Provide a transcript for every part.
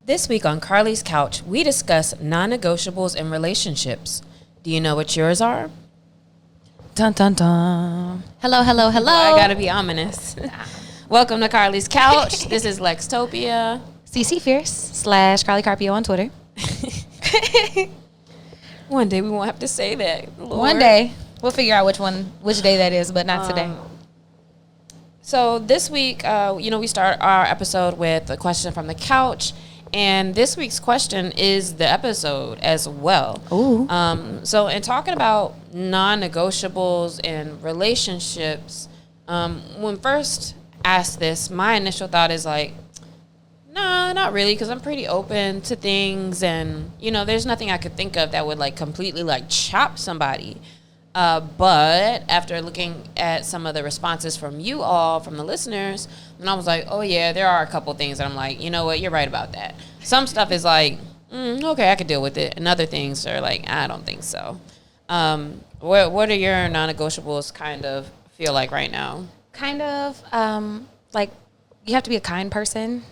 This week on Carlie's Couch, we discuss non-negotiables in relationships. Do you know what yours are? Dun, dun, dun. Hello, hello, hello. I gotta be ominous. Welcome to Carlie's Couch. This is Lextopia. CC Fierce / Carlie Carpio on Twitter. One day we won't have to say that. Lord. One day. We'll figure out which day that is, but not today. So this week, we start our episode with a question from the couch. And this week's question is the episode as well. Ooh. So in talking about non-negotiables and relationships, when first asked this, my initial thought is like, nah, not really, because I'm pretty open to things. And, there's nothing I could think of that would completely chop somebody. But after looking at some of the responses from you all, from the listeners, and I was like, oh yeah, there are a couple things that I'm like, you know what, you're right about that. Some stuff is like, okay, I could deal with it. And other things are like, I don't think so. What are your non-negotiables kind of feel like right now? Kind of you have to be a kind person,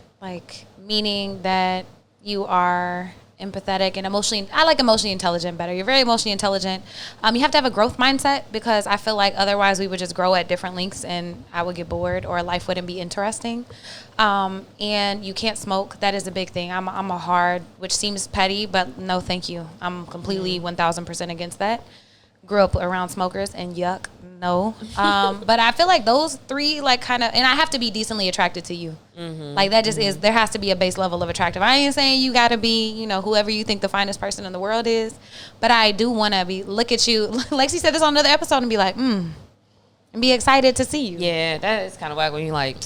meaning that you are empathetic and emotionally intelligent better. You're very emotionally intelligent. You have to have a growth mindset, because I feel like otherwise we would just grow at different lengths and I would get bored or life wouldn't be interesting. And you can't smoke. That is a big thing. I'm a hard, which seems petty, but no thank you. I'm completely 1000% against that. Grew up around smokers and yuck, no. But I feel like those three and I have to be decently attracted to you. Mm-hmm. That just is, there has to be a base level of attractive. I ain't saying you gotta be, whoever you think the finest person in the world is, but I do wanna look at you, Lexi said this on another episode, and be like, and be excited to see you. Yeah, that is kind of whack when you're like,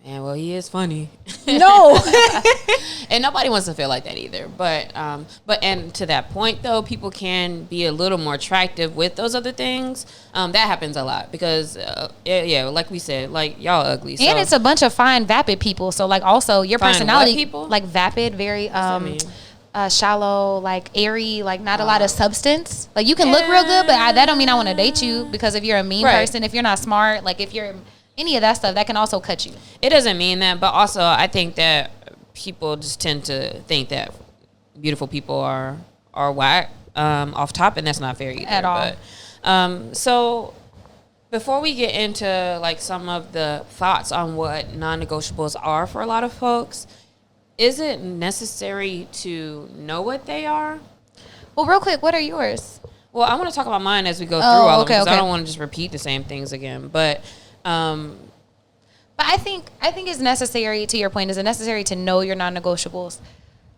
man, well, he is funny. No. And nobody wants to feel like that either. But and to that point, though, people can be a little more attractive with those other things. That happens a lot because, like we said, y'all ugly. So. And it's a bunch of fine, vapid people. So, also your fine personality, people? Vapid, very shallow, airy, not a lot of substance. You can look real good, but that don't mean I want to date you, because if you're a mean person, if you're not smart, if you're any of that stuff, that can also cut you. It doesn't mean that, but also I think that people just tend to think that beautiful people are whack off top, and that's not fair either. At all. But, so before we get into some of the thoughts on what non-negotiables are for a lot of folks, is it necessary to know what they are? Well, real quick, what are yours? Well, I want to talk about mine as we go through all of them, because okay. I don't want to just repeat the same things again. But I think it's necessary, to your point, is it necessary to know your non-negotiables?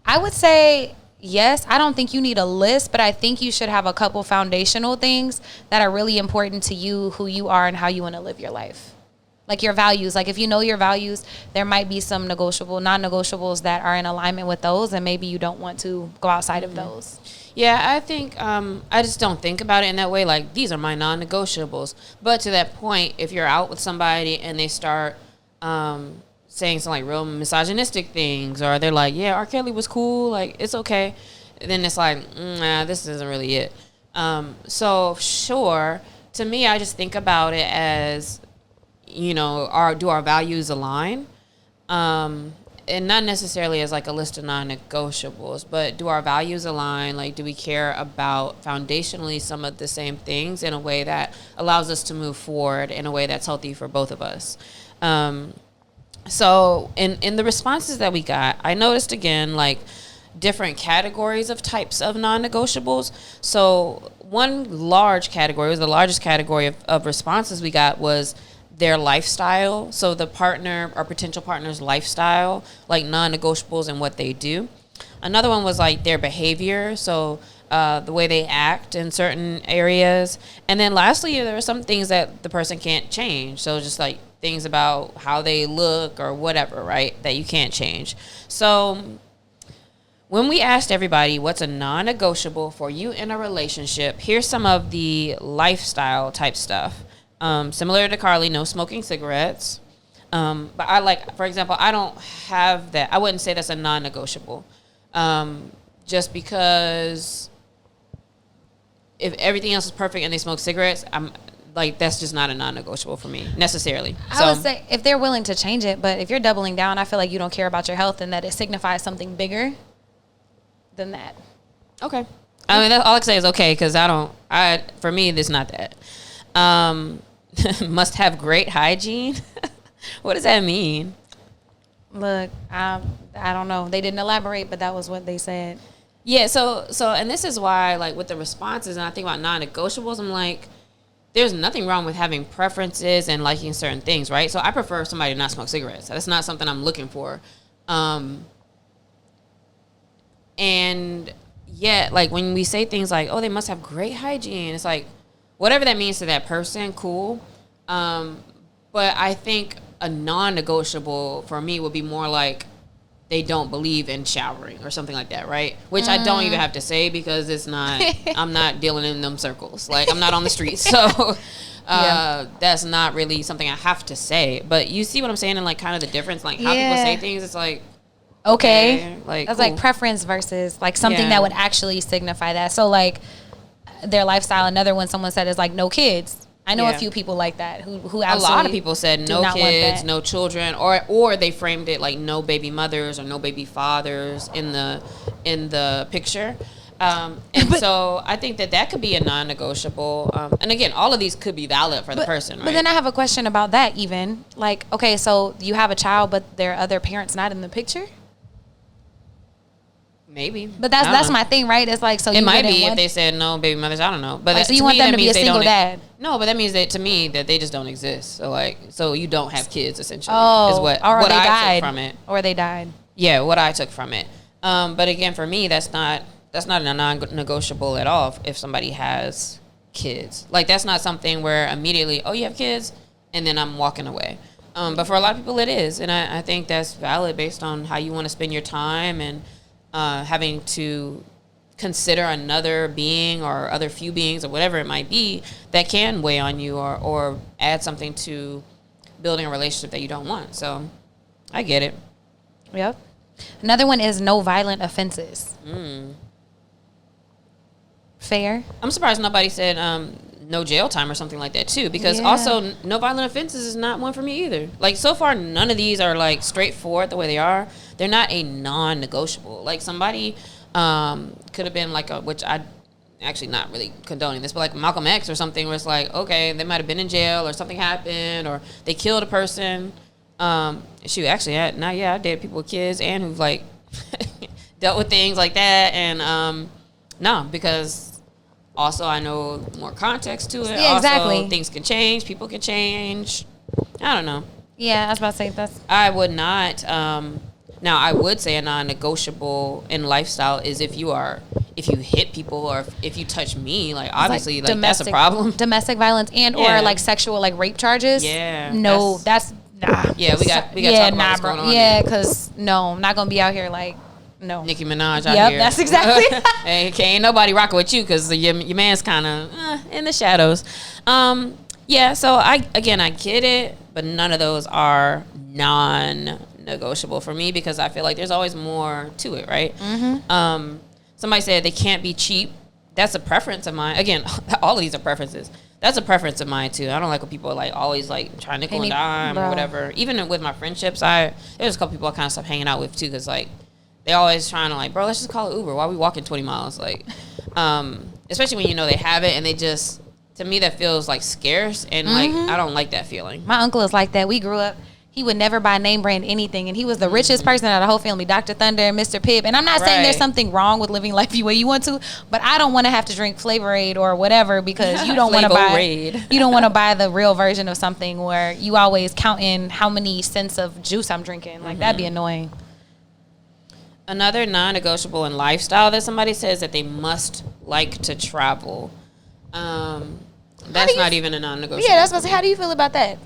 I would say yes. I don't think you need a list, but I think you should have a couple foundational things that are really important to you, who you are, and how you want to live your life. Your values. If you know your values, there might be some non-negotiables that are in alignment with those, and maybe you don't want to go outside of those. Yeah, I think I just don't think about it in that way. These are my non-negotiables. But to that point, if you're out with somebody and they start saying some real misogynistic things, or they're like, yeah, R. Kelly was cool, it's okay, then it's nah, this isn't really it. So sure, to me, I just think about it as, do our values align? And not necessarily as a list of non-negotiables, but do our values align? Do we care about foundationally some of the same things in a way that allows us to move forward in a way that's healthy for both of us? So in the responses that we got, I noticed again, different categories of types of non-negotiables. So one large category, was the largest category of responses we got, was their lifestyle. So the partner or potential partner's lifestyle, non-negotiables and what they do. Another one was their behavior. So the way they act in certain areas. And then lastly, there are some things that the person can't change. So just things about how they look or whatever, right? That you can't change. So when we asked everybody what's a non-negotiable for you in a relationship, here's some of the lifestyle type stuff. Similar to Carlie, no smoking cigarettes. But for example, I don't have that. I wouldn't say that's a non-negotiable. Just because if everything else is perfect and they smoke cigarettes, I'm that's just not a non-negotiable for me necessarily. I would say if they're willing to change it, but if you're doubling down, I feel like you don't care about your health and that it signifies something bigger. than that. Okay. I mean, all I can say is okay, because for me, it's not that. Must have great hygiene. What does that mean? Look, I don't know. They didn't elaborate, but that was what they said. Yeah, so and this is why, like, with the responses, and I think about non-negotiables, I'm like, there's nothing wrong with having preferences and liking certain things, right? So I prefer somebody to not smoke cigarettes. That's not something I'm looking for. And yet, like, when we say things like, oh, they must have great hygiene, it's like, whatever that means to that person, cool. But I think a non-negotiable for me would be more like they don't believe in showering or something like that, right? Which I don't even have to say, because it's not, I'm not dealing in them circles. Like, I'm not on the streets. So that's not really something I have to say. But you see what I'm saying, and like kind of the difference, like how people say things, it's like, okay. Like, that's cool. Like preference versus like something that would actually signify that. So like their lifestyle, another one someone said is like no kids. I know a few people like that who absolutely, a lot of people said no kids, no children, or they framed it like no baby mothers or no baby fathers in the picture. So I think that could be a non-negotiable. And again, all of these could be valid for the person, right? But then I have a question about that even. Like, okay, so you have a child, but there are other parents not in the picture? Maybe. But that's my thing, right? It's like, so it might be if they said no baby mothers. I don't know. But like, so you want them to be a single dad? No, but that means that to me that they just don't exist. So like, so you don't have kids essentially. Oh, is what or what they I died took from it. Or they died. Yeah, what I took from it. But again, for me, that's not a non-negotiable at all. If somebody has kids, like that's not something where immediately, oh, you have kids, and then I'm walking away. But for a lot of people, it is, and I think that's valid based on how you want to spend your time and. Having to consider another being or other few beings or whatever it might be that can weigh on you or add something to building a relationship that you don't want. So I get it. Yep. Another one is no violent offenses. Fair. I'm surprised nobody said no jail time or something like that too, because also no violent offenses is not one for me either. Like so far, none of these are like straightforward the way they are. They're not a non-negotiable. Like somebody could have been like which I actually not really condoning this, but like Malcolm X or something, where it's like, okay, they might have been in jail or something happened or they killed a person. Shoot, actually, I dated people with kids and who've like dealt with things like that, and no, because. Also, I know more context to it. Yeah, exactly. Also, things can change. People can change. I don't know. Yeah, I was about to say that's. I would not. Now, I would say a non-negotiable in lifestyle is if you hit people or if you touch me, like obviously, like that's a problem. Domestic violence or like sexual, like rape charges. Yeah. No, that's nah. Yeah, we got to talk about what's going on. Yeah, because no, I'm not gonna be out here like. No. Nicki Minaj out here. Yep, that's exactly. Hey, ain't nobody rocking with you because your man's kind of in the shadows. Yeah, so I get it, but none of those are non-negotiable for me because I feel like there's always more to it, right? Mm-hmm. Somebody said they can't be cheap. That's a preference of mine. Again, all of these are preferences. That's a preference of mine too. I don't like when people are like always like trying nickel and dime or whatever. Even with my friendships, there's a couple people I kind of stopped hanging out with too because like. They always trying to like, bro, let's just call it Uber. Why are we walking 20 miles? Like, especially when you know they have it and they just, to me, that feels like scarce. And like, I don't like that feeling. My uncle is like that. We grew up, he would never buy name brand anything. And he was the richest person out of the whole family, Dr. Thunder and Mr. Pibb. And I'm not saying there's something wrong with living life the way you want to, but I don't want to have to drink Flavor Aid or whatever because you don't want to buy the real version of something where you always count in how many cents of juice I'm drinking. Like, that'd be annoying. Another non-negotiable in lifestyle that somebody says that they must like to travel. That's not even a non-negotiable. Yeah, that's what I was how do you feel about that?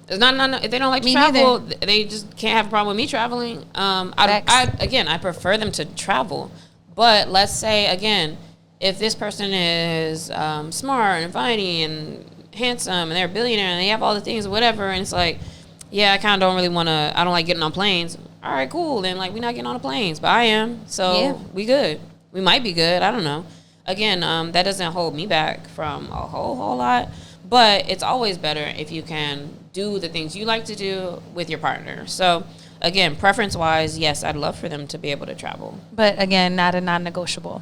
It's not if they don't like to travel, they just can't have a problem with me traveling. I prefer them to travel. But let's say, again, if this person is smart and funny and handsome and they're a billionaire and they have all the things or whatever, and it's like, yeah, I kind of don't really want to, I don't like getting on planes. All right, cool. Then, like, we're not getting on the planes, but I am. So, we good. We might be good. I don't know. Again, that doesn't hold me back from a whole lot. But it's always better if you can do the things you like to do with your partner. So, again, preference wise, yes, I'd love for them to be able to travel. But again, not a non-negotiable.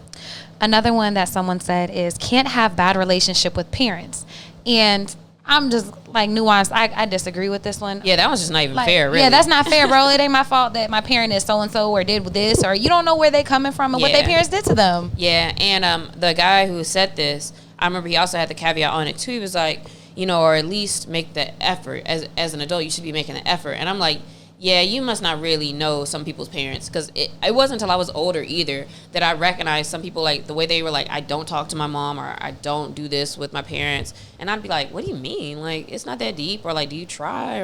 Another one that someone said is can't have bad relationship with parents. And I'm just like nuanced. I disagree with this one. Yeah, that one's just not even fair, really. Yeah, that's not fair, bro. It ain't my fault that my parent is so-and-so or did this, or you don't know where they coming from and what their parents did to them. Yeah, and the guy who said this, I remember he also had the caveat on it too. He was like, or at least make the effort. As an adult, you should be making the effort. And I'm like, yeah, you must not really know some people's parents, because it wasn't until I was older either that I recognized some people, like the way they were like, I don't talk to my mom, or I don't do this with my parents. And I'd be like, what do you mean? Like, it's not that deep, or like, do you try?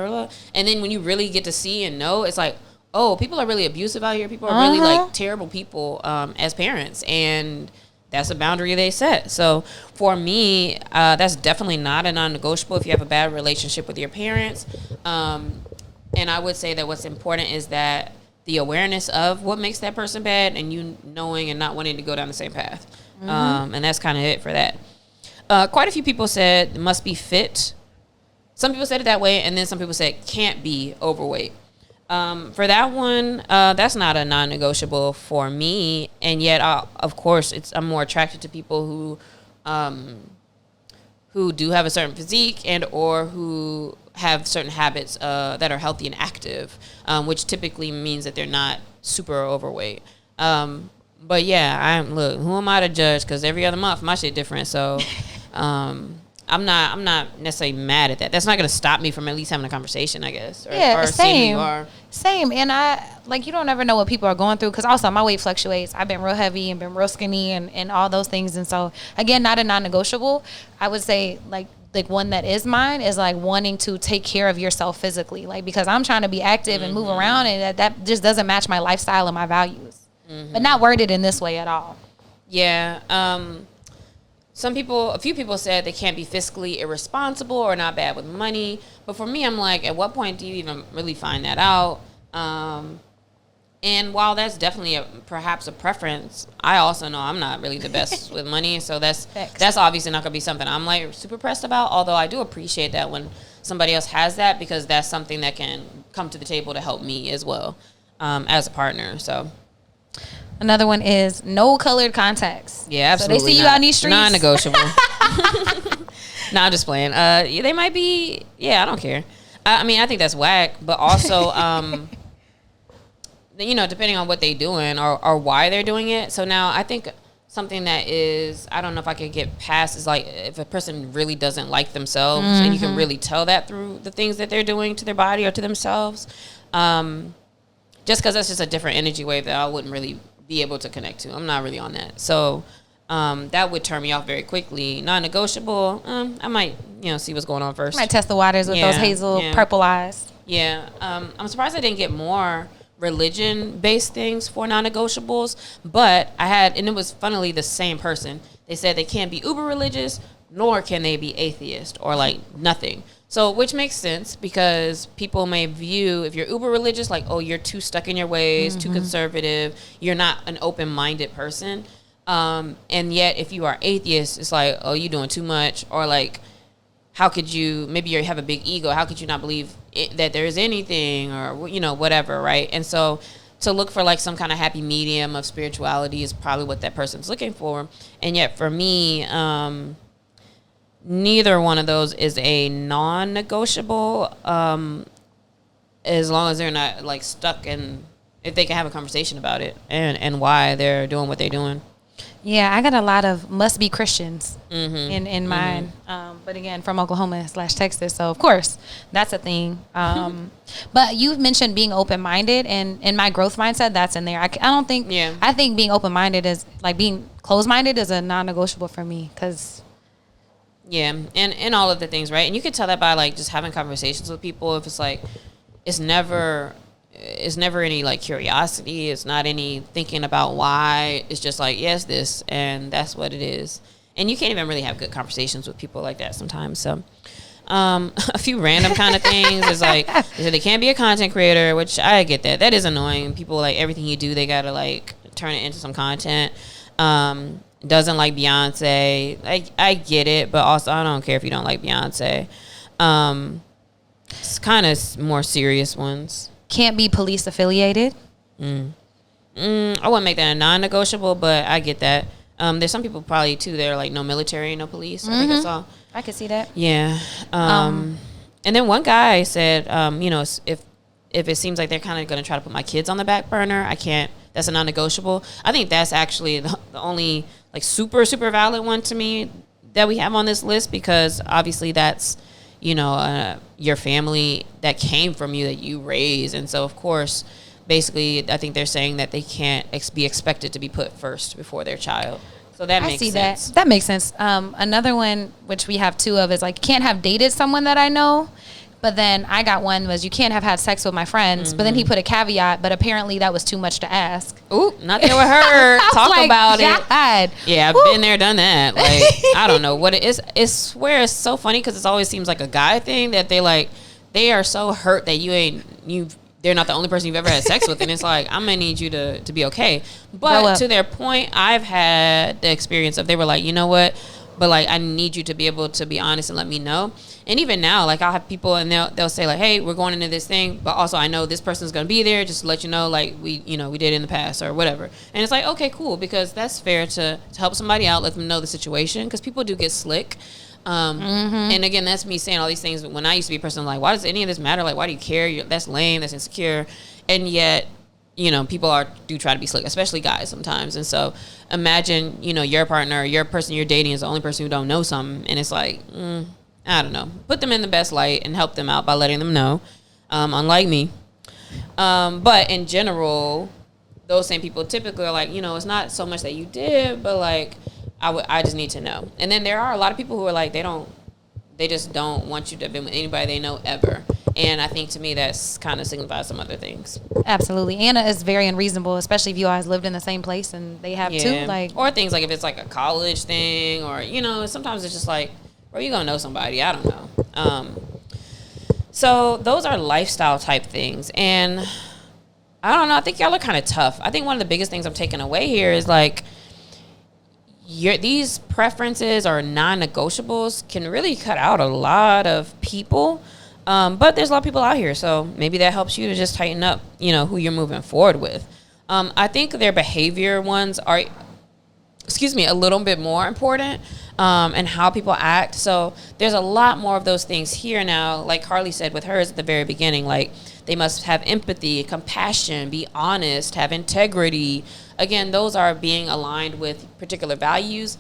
And then when you really get to see and know, it's like, oh, people are really abusive out here. People are really like terrible people as parents. And that's a boundary they set. So for me, that's definitely not a non-negotiable if you have a bad relationship with your parents. And I would say that what's important is that the awareness of what makes that person bad, and you knowing and not wanting to go down the same path. And that's kind of it for that. Quite a few people said it must be fit. Some people said it that way, and then some people said can't be overweight. For that one, that's not a non-negotiable for me. And yet, of course, I'm more attracted to people who do have a certain physique and or who have certain habits that are healthy and active, which typically means that they're not super overweight. But yeah, look, who am I to judge? Because every other month my shit different. So I'm not necessarily mad at that. That's not going to stop me from at least having a conversation, I guess. Or same. Seeing who you are. Same. And you don't ever know what people are going through, because also my weight fluctuates. I've been real heavy and been real skinny and all those things. And so, again, not a non-negotiable. I would say, like one that is mine is like wanting to take care of yourself physically, like, because I'm trying to be active and move around, and that just doesn't match my lifestyle and my values. But not worded in this way at all. Yeah. A few people said they can't be fiscally irresponsible or not bad with money. But for me, I'm like, at what point do you even really find that out? And while that's definitely perhaps a preference, I also know I'm not really the best with money. So that's obviously not going to be something I'm like super pressed about. Although I do appreciate that when somebody else has that, because that's something that can come to the table to help me as well as a partner. So another one is no colored contacts. Yeah, absolutely. So they see you out in these streets. Non-negotiable. No, I'm just playing. They might be. Yeah, I don't care. I mean, I think that's whack. But also, depending on what they're doing or why they're doing it. So now I think something that is, I don't know if I could get past, is like if a person really doesn't like themselves, and you can really tell that through the things that they're doing to their body or to themselves. Just because that's just a different energy wave that I wouldn't really be able to connect to. I'm not really on that. So that would turn me off very quickly. Non-negotiable, I might, see what's going on first. Might test the waters with those hazel purple eyes. Yeah. I'm surprised I didn't get more religion-based things for non-negotiables, but and it was funnily the same person. They said they can't be uber religious, nor can they be atheist or like nothing. So, which makes sense, because people may view, if you're uber religious, like, oh, you're too stuck in your ways, too conservative, you're not an open-minded person. And yet, if you are atheist, it's like, oh, you're doing too much, or like, how could you, maybe you have a big ego, how could you not believe that there is anything, or, whatever, right? And so to look for like some kind of happy medium of spirituality is probably what that person's looking for. And yet for me, neither one of those is a non-negotiable, as long as they're not like stuck in, if they can have a conversation about it and why they're doing what they're doing. Yeah, I got a lot of must be Christians in mine. But again, from Oklahoma / Texas. So of course that's a thing. But you've mentioned being open-minded, and in my growth mindset, that's in there. I don't think, I think being open-minded is like being closed-minded is a non-negotiable for me. Yeah. And all of the things, right? And you could tell that by like just having conversations with people. If it's like, it's never any like curiosity. It's not any thinking about why. It's just like, yes, this, and that's what it is. And you can't even really have good conversations with people like that sometimes. So a few random kind of things is like, they can't be a content creator, which I get that. That is annoying. People, like, everything you do, they gotta like turn it into some content. Doesn't like Beyonce. I get it, but also I don't care if you don't like Beyonce. It's kind of more serious ones. can't be police affiliated. I wouldn't make that a non-negotiable, but I get that. There's some people probably too that are like no military, no police. I think that's all. I could see that. Yeah. And then one guy said, you know, if it seems like they're kind of going to try to put my kids on the back burner, I can't. That's a non-negotiable. I think that's actually the only like super valid one to me that we have on this list, because obviously that's, you know, your family that came from you, that you raised, and so of course, basically, I think they're saying that they can't be expected to be put first before their child. So that makes sense. That makes sense. Another one, which we have two of, is like, can't have dated someone that I know. But then I got one was, you can't have had sex with my friends. But then he put a caveat, but apparently that was too much to ask. Ooh, not there with her. Talk like, about God. it. Yeah, I've been there, done that. Like, I don't know what it is. It's where it's so funny because it always seems like a guy thing that they are so hurt that they're not the only person you've ever had sex with. And it's like, I'm going to need you to be okay. But to their point, I've had the experience of, they were like, you know what? But like, I need you to be able to be honest and let me know. And even now, like, I'll have people and they'll say like, hey, we're going into this thing, but also I know this person's going to be there, just to let you know, like, we did in the past or whatever. And it's like, okay, cool, because that's fair to help somebody out, let them know the situation, because people do get slick. And again, that's me saying all these things when I used to be a person like, why does any of this matter? Like, why do you care? That's lame, that's insecure. And yet, you know, people do try to be slick, especially guys sometimes. And so imagine, you know, your partner or your person you're dating is the only person who don't know something, and it's like, I don't know. Put them in the best light and help them out by letting them know, unlike me. But in general, those same people typically are like, you know, it's not so much that you did, but like, I just need to know. And then there are a lot of people who are like, they just don't want you to have been with anybody they know ever. And I think to me that's kind of signifies some other things. Absolutely. Anna is very unreasonable, especially if you guys lived in the same place and they have too. Like, or things like if it's like a college thing, or, you know, sometimes it's just like, bro, you gonna know somebody. I don't know. So those are lifestyle type things. And I don't know. I think y'all are kind of tough. I think one of the biggest things I'm taking away here is like, these preferences or non-negotiables can really cut out a lot of people. But there's a lot of people out here, so maybe that helps you to just tighten up, you know, who you're moving forward with. I think their behavior ones are, a little bit more important, and how people act. So there's a lot more of those things here now. Like Carlie said with hers at the very beginning, like, they must have empathy, compassion, be honest, have integrity. Again, those are being aligned with particular values.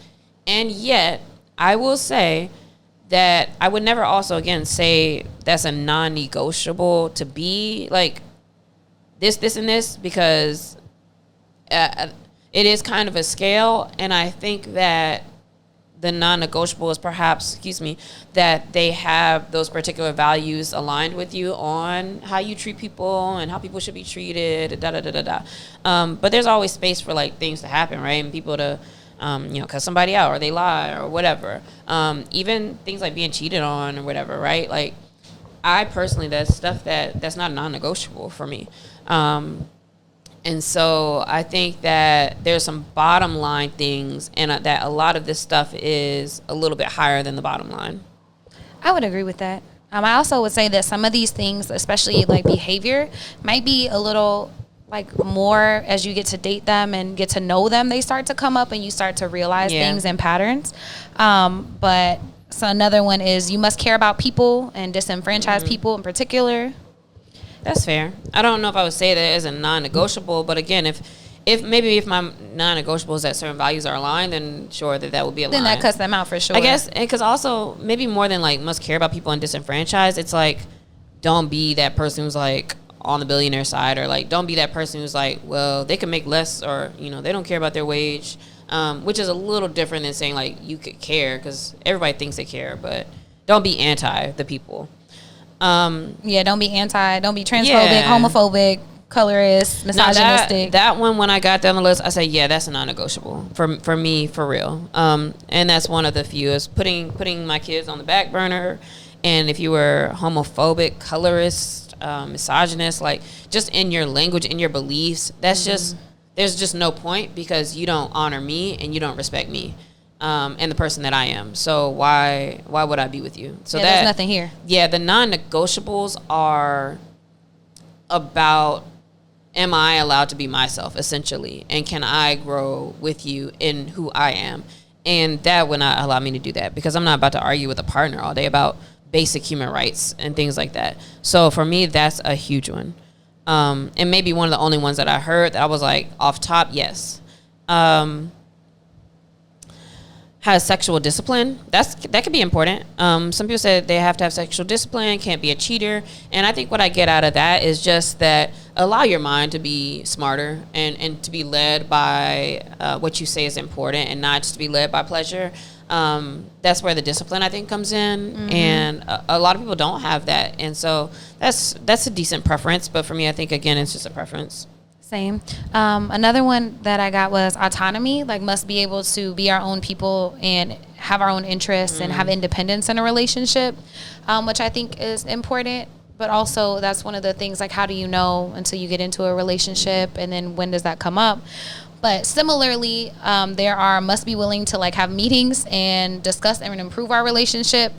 And yet, I will say that I would never also, again, say that's a non-negotiable to be like this, and this, because it is kind of a scale. And I think that the non-negotiable is perhaps, that they have those particular values aligned with you on how you treat people and how people should be treated, but there's always space for like things to happen, right? And people to, cuss somebody out, or they lie, or whatever. Even things like being cheated on or whatever, right? Like, I personally, that's stuff that's not non-negotiable for me. And so I think that there's some bottom line things, and that a lot of this stuff is a little bit higher than the bottom line. I would agree with that. I also would say that some of these things, especially like behavior, might be a little like more as you get to date them and get to know them, they start to come up and you start to realize things and patterns. But so another one is you must care about people and disenfranchise people in particular. That's fair. I don't know if I would say that as a non-negotiable, but again, if my non-negotiables that certain values are aligned, then sure that would be aligned. Then that cuts them out for sure. I guess, because also maybe more than like must care about people and disenfranchise, it's like, don't be that person who's like on the billionaire side, or like don't be that person who's like, well, they can make less, or, you know, they don't care about their wage, which is a little different than saying like you could care, because everybody thinks they care, but don't be anti the people. Don't be don't be transphobic, homophobic, colorist, misogynistic. That one, when I got down the list, I said, yeah, that's a non-negotiable for me, for real. And that's one of the few, is putting my kids on the back burner. And if you were homophobic, colorist, misogynist, like just in your language, in your beliefs, that's just, there's just no point, because you don't honor me and you don't respect me. And the person that I am. So why would I be with you? So there's nothing here. Yeah, the non-negotiables are about, am I allowed to be myself, essentially? And can I grow with you in who I am? And that would not allow me to do that, because I'm not about to argue with a partner all day about basic human rights and things like that. So for me, that's a huge one. And maybe one of the only ones that I heard that I was like, off top, yes. Has sexual discipline. That could be important. Some people say they have to have sexual discipline, can't be a cheater. And I think what I get out of that is just that allow your mind to be smarter and to be led by what you say is important, and not just to be led by pleasure. That's where the discipline, I think, comes in. Mm-hmm. And a lot of people don't have that. And so that's a decent preference. But for me, I think, again, it's just a preference. Same. Another one that I got was autonomy, like must be able to be our own people and have our own interests and have independence in a relationship, which I think is important. But also that's one of the things, like, how do you know until you get into a relationship, and then when does that come up? But similarly, there are must be willing to like have meetings and discuss and improve our relationship,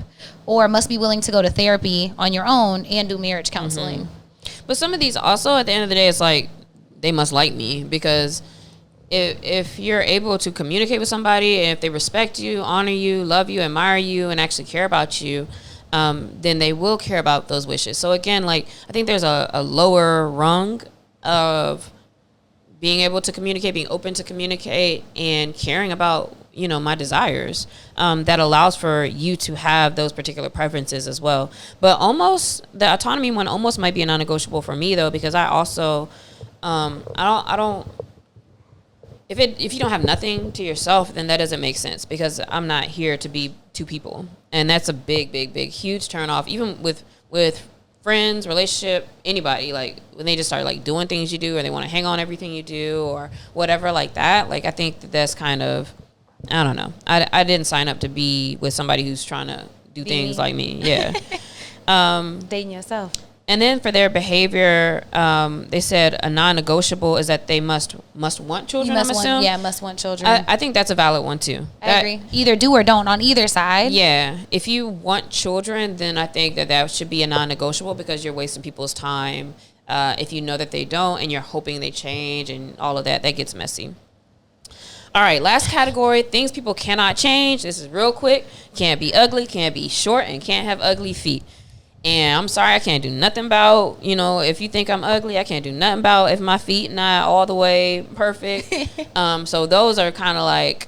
or must be willing to go to therapy on your own and do marriage counseling. But some of these also, at the end of the day, it's like, they must like me, because if you're able to communicate with somebody, and if they respect you, honor you, love you, admire you, and actually care about you, then they will care about those wishes. So again, like, I think there's a lower rung of being able to communicate, being open to communicate, and caring about, my desires, that allows for you to have those particular preferences as well. But almost the autonomy one almost might be a non-negotiable for me, though, because I also I don't. If you don't have nothing to yourself, then that doesn't make sense, because I'm not here to be two people, and that's a big, huge turn off. Even with friends, relationship, anybody, like when they just start like doing things you do, or they want to hang on everything you do, or whatever like that. Like, I think that's kind of, I don't know. I didn't sign up to be with somebody who's trying to do things like me. Yeah. Dating yourself. And then for their behavior, they said a non-negotiable is that they must want children, I'm assuming. Must want children. I think that's a valid one, too. I agree. Either do or don't on either side. Yeah. If you want children, then I think that should be a non-negotiable, because you're wasting people's time. If you know that they don't and you're hoping they change and all of that gets messy. All right, last category, things people cannot change. This is real quick. Can't be ugly, can't be short, and can't have ugly feet. And I'm sorry, I can't do nothing about, if you think I'm ugly, I can't do nothing about if my feet not all the way perfect. So those are kind of like,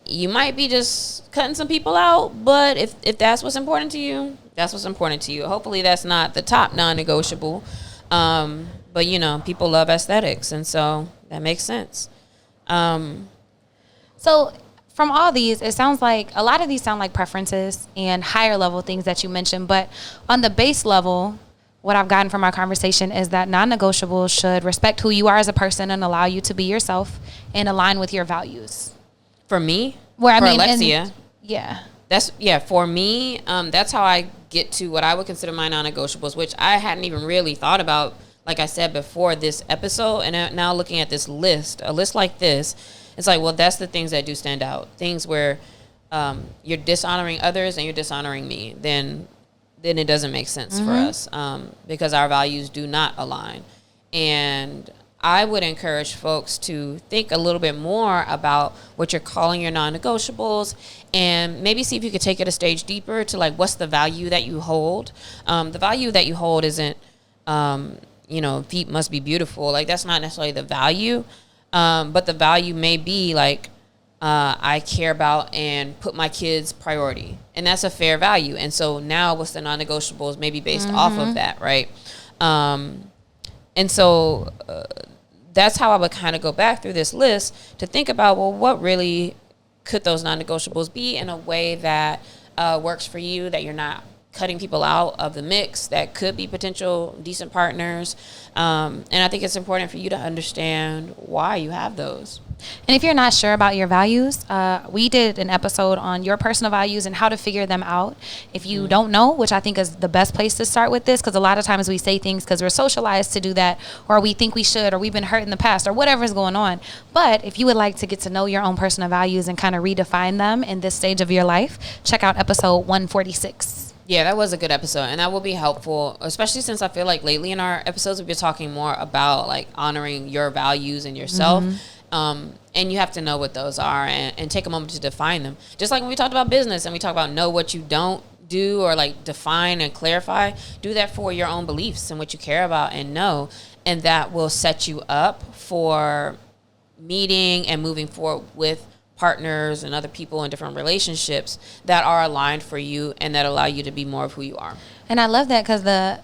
you might be just cutting some people out, but if that's what's important to you, that's what's important to you. Hopefully that's not the top non-negotiable. But, people love aesthetics, and so that makes sense. So from all these, it sounds like a lot of these sound like preferences and higher level things that you mentioned. But on the base level, what I've gotten from our conversation is that non-negotiables should respect who you are as a person and allow you to be yourself and align with your values. For me, Alexia, for me, that's how I get to what I would consider my non-negotiables, which I hadn't even really thought about, like I said before this episode. And now looking at this list, a list like this, it's like, well, that's the things that do stand out. Things where you're dishonoring others and you're dishonoring me, then it doesn't make sense for us, because our values do not align. And I would encourage folks to think a little bit more about what you're calling your non-negotiables, and maybe see if you could take it a stage deeper to, like, what's the value that you hold. The value that you hold isn't, feet must be beautiful. Like, that's not necessarily the value. But the value may be like, I care about and put my kids priority, and that's a fair value. And so now what's the non-negotiables maybe based off of that, right? And so that's how I would kind of go back through this list to think about, well, what really could those non-negotiables be in a way that works for you, that you're not cutting people out of the mix that could be potential decent partners. And I think it's important for you to understand why you have those. And if you're not sure about your values, we did an episode on your personal values and how to figure them out. If you don't know, which I think is the best place to start with this, because a lot of times we say things because we're socialized to do that, or we think we should, or we've been hurt in the past, or whatever's going on. But if you would like to get to know your own personal values and kind of redefine them in this stage of your life, check out episode 146. Yeah, that was a good episode, and that will be helpful, especially since I feel like lately in our episodes we've been talking more about like honoring your values and yourself. And you have to know what those are and take a moment to define them. Just like when we talked about business and we talk about know what you don't do, or like define and clarify, do that for your own beliefs and what you care about and know. And that will set you up for meeting and moving forward with partners and other people in different relationships that are aligned for you and that allow you to be more of who you are. And I love that, because the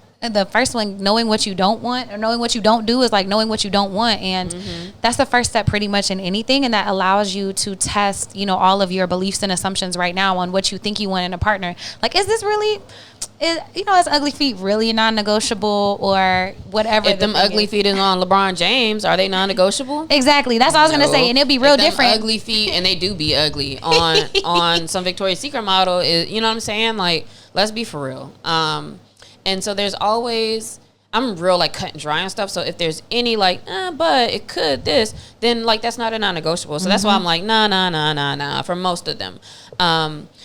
first one, knowing what you don't want or knowing what you don't do, is like knowing what you don't want. And that's the first step pretty much in anything. And that allows you to test, you know, all of your beliefs and assumptions right now on what you think you want in a partner. Like, is this really, you know, is ugly feet really a non-negotiable, or whatever? If them ugly feet is on LeBron James, are they non-negotiable? Exactly. That's what I was going to say. And it'll be real different. Ugly feet, and they do be ugly on some Victoria's Secret model, is, you know what I'm saying? Like, let's be for real. And so there's always, I'm real like cut and dry and stuff. So if there's any like, but it could this, then like that's not a non-negotiable. So that's why I'm like, nah, for most of them.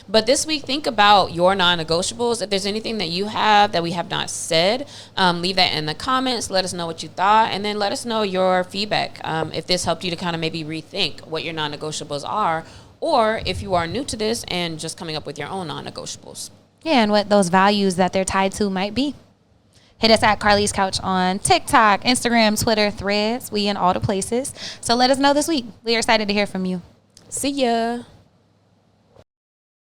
But this week, think about your non-negotiables. If there's anything that you have that we have not said, leave that in the comments. Let us know what you thought, and then let us know your feedback. If this helped you to kind of maybe rethink what your non-negotiables are, or if you are new to this and just coming up with your own non-negotiables. Yeah, and what those values that they're tied to might be. Hit us at Carlie's Couch on TikTok, Instagram, Twitter, Threads. We in all the places. So let us know this week. We are excited to hear from you. See ya.